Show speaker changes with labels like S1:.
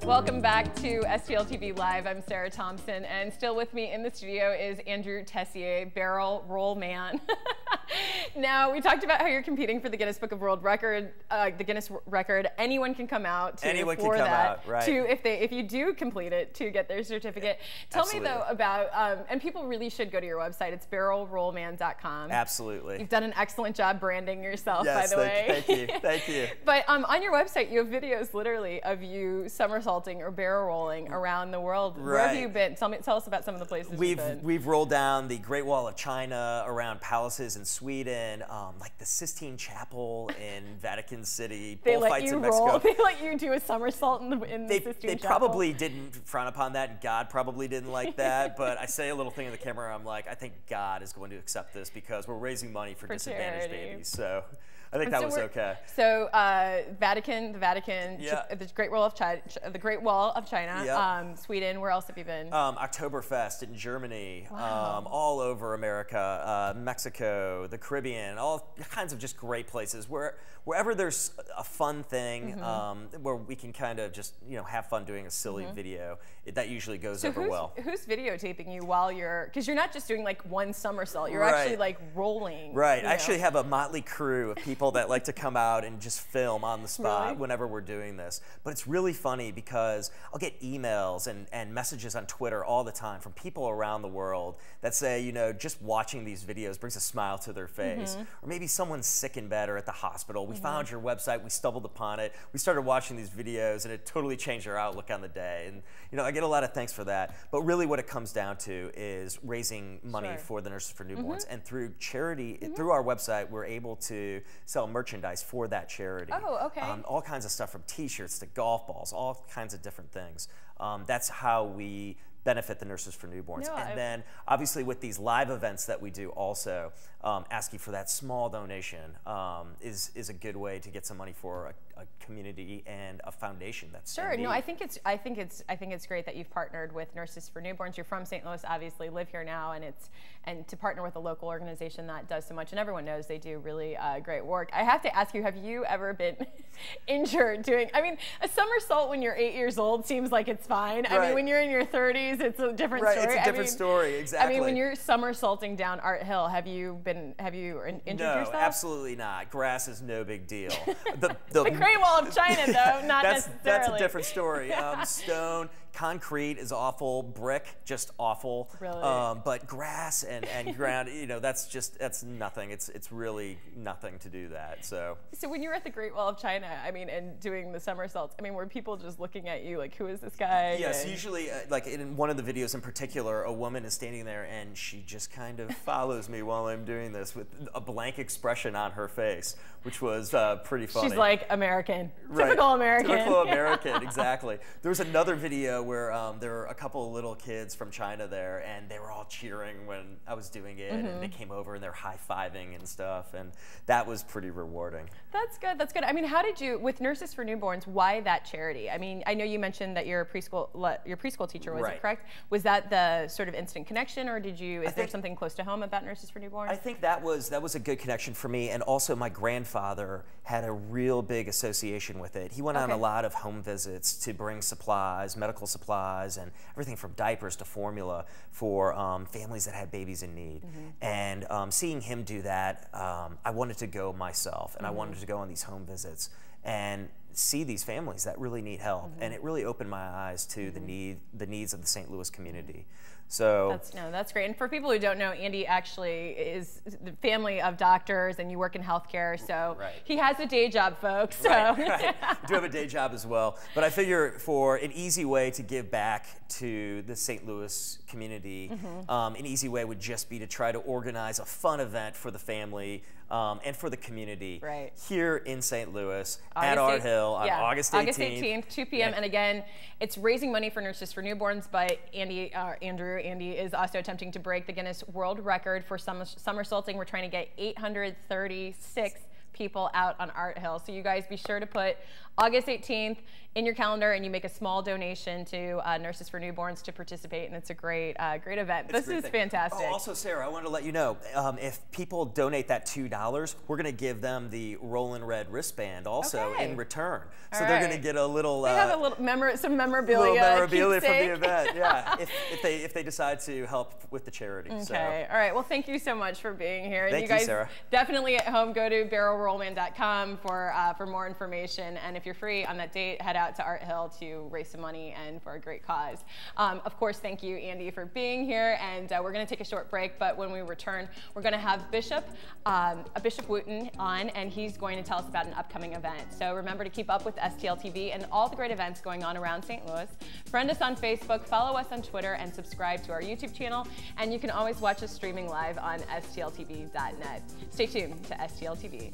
S1: Welcome back to STLTV Live. I'm Sarah Thompson, and still with me in the studio is Andrew Tessier, Barrelrollman. Now, we talked about how you're competing for the Guinness Book of World Record, the Guinness Record. Anyone can come out to
S2: Anyone can come out, right?
S1: If you do complete it, to get their certificate. Tell me though about, and people really should go to your website. It's barrelrollman.com.
S2: Absolutely.
S1: You've done an excellent job branding yourself, by the way.
S2: Thank you, thank you.
S1: But on your website, you have videos literally of you somersaulting or barrel rolling around the world.
S2: Right.
S1: Where have you been? Tell us about some of the places you've been.
S2: We've rolled down the Great Wall of China, around palaces in Sweden, like the Sistine Chapel in Vatican City, bullfights in Mexico.
S1: They let you do a somersault in the Sistine Chapel.
S2: They probably didn't frown upon that, and God probably didn't like that. But I say a little thing in the camera. I'm like, I think God is going to accept this because we're raising money for disadvantaged babies. So I think that was okay.
S1: So the Vatican,
S2: yeah.
S1: the Great Wall of China,
S2: yep.
S1: Sweden. Where else have you been?
S2: Oktoberfest in Germany,
S1: wow.
S2: All over America, Mexico, the Caribbean, all kinds of just great places. Wherever there's a fun thing, where we can kind of just have fun doing a silly video, that usually goes over well.
S1: Who's videotaping you while because you're not just doing like one somersault, you're actually like rolling.
S2: Right. I actually have a motley crew of people that like to come out and just film on the spot whenever we're doing this. But it's really funny because I'll get emails and messages on Twitter all the time from people around the world that say, just watching these videos brings a smile to their face. Or maybe someone's sick in bed or at the hospital. We found your website, we stumbled upon it, we started watching these videos, and it totally changed our outlook on the day. And I get a lot of thanks for that. But really what it comes down to is raising money for the Nurses for Newborns. And through charity, through our website, we're able to sell merchandise for that charity.
S1: Oh, okay.
S2: All kinds of stuff, from t-shirts to golf balls, all kinds of different things. That's how we benefit the Nurses for Newborns. Then obviously with these live events that we do also, asking for that small donation is a good way to get some money for a community and a foundation that's
S1: sure. No, I think it's great that you've partnered with Nurses for Newborns. You're from St. Louis, obviously, live here now, and to partner with a local organization that does so much, and everyone knows they do really great work. I have to ask you, have you ever been injured doing? I mean, a somersault when you're 8 years old seeps like it's fine. I mean, when you're in your 30s, it's a different story.
S2: It's a different story, exactly.
S1: I mean, when you're somersaulting down Art Hill, have you injured yourself?
S2: No, absolutely not. Grass is no big deal.
S1: The Great Wall of China, though, not necessarily.
S2: That's a different story. Stone, concrete is awful. Brick, just awful.
S1: Really?
S2: But grass and ground, that's nothing. It's really nothing to do that. So
S1: when you were at the Great Wall of China, I mean, and doing the somersaults, I mean, were people just looking at you like, who is this guy?
S2: Yes, usually, like in one of the videos in particular, a woman is standing there and she just kind of follows me while I'm doing this with a blank expression on her face, which was pretty funny.
S1: She's like, American. Typical American.
S2: Typical American, exactly. There was another video where there were a couple of little kids from China there, and they were all cheering when I was doing it, and they came over and they're high-fiving and stuff, and that was pretty rewarding.
S1: That's good, that's good. I mean, how did you, with Nurses for Newborns, why that charity? I mean, I know you mentioned that you're a preschool teacher, was it correct? Was that the sort of instant connection, or is there something close to home about Nurses for Newborns?
S2: I think that was a good connection for me, and also my grandfather had a real big association with it. He went on a lot of home visits to bring supplies, medical supplies, and everything from diapers to formula for families that had babies in need. And seeing him do that, I wanted to go myself, and I wanted to go on these home visits and see these families that really need help. And it really opened my eyes to the needs of the St. Louis community. So
S1: that's great. And for people who don't know, Andy actually is the family of doctors, and you work in healthcare, so he has a day job, folks. So.
S2: Right. I do have a day job as well. But I figure for an easy way to give back to the St. Louis community, an easy way would just be to try to organize a fun event for the family and for the community here in St. Louis at Art Hill on August 18th.
S1: August 18th, 2 p.m. And again, it's raising money for Nurses for Newborns, but Andy is also attempting to break the Guinness World Record for somersaulting. We're trying to get 836 people out on Art Hill. So you guys be sure to put August 18th in your calendar, and you make a small donation to Nurses for Newborns to participate, and it's a great event. This is fantastic.
S2: Oh, also, Sarah, I wanted to let you know, if people donate that $2, we're going to give them the Rollin' Red wristband also in return. So they're going to get a little...
S1: they have a little some memorabilia.
S2: Little memorabilia from the event, yeah, if they decide to help with the charity.
S1: Okay,
S2: so.
S1: all right. Well, thank you so much for being here.
S2: Thank
S1: you guys
S2: Sarah.
S1: Definitely at home, go to barrelrollman.com for more information. And if you're free on that date, head out to Art Hill to raise some money and for a great cause. Of course, thank you, Andy, for being here. And we're going to take a short break, but when we return, we're going to have Bishop Wooten on, and he's going to tell us about an upcoming event. So remember to keep up with STLTV and all the great events going on around St. Louis. Friend us on Facebook, follow us on Twitter, and subscribe to our YouTube channel. And you can always watch us streaming live on STLTV.net. Stay tuned to STLTV.